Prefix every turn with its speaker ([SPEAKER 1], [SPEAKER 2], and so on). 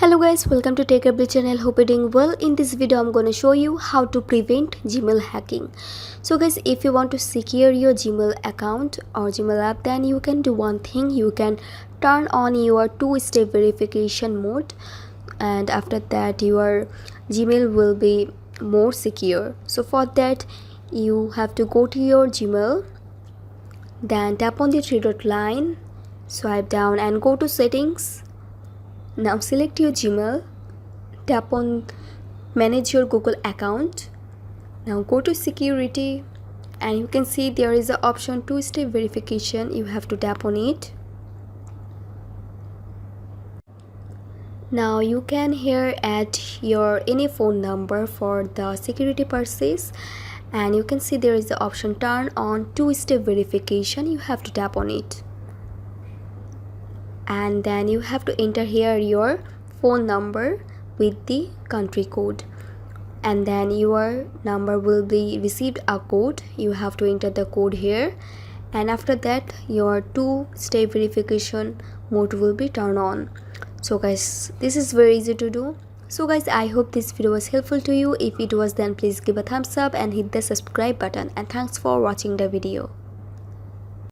[SPEAKER 1] Hello guys, welcome to Tech Update channel. Hope you're doing well. In this video I'm going to show you how to prevent Gmail hacking. So guys, if you want to secure your Gmail account or Gmail app, then you can do one thing. You can turn on your two-step verification mode, and after that your Gmail will be more secure. So for that you have to go to your Gmail, then tap on the three dot line, swipe down and go to settings. Now select your Gmail, tap on manage your Google account. Now go to security and you can see there is an option two-step verification. You have to tap on it. Now you can here add your any phone number for the security purposes, and you can see there is the option turn on two-step verification. You have to tap on it, and then you have to enter here your phone number with the country code, and then your number will be received a code. You have to enter the code here, and after that your two-step verification mode will be turned on. So guys, this is very easy to do. So guys, I hope this video was helpful to you. If it was, then please give a thumbs up and hit the subscribe button, and thanks for watching the video.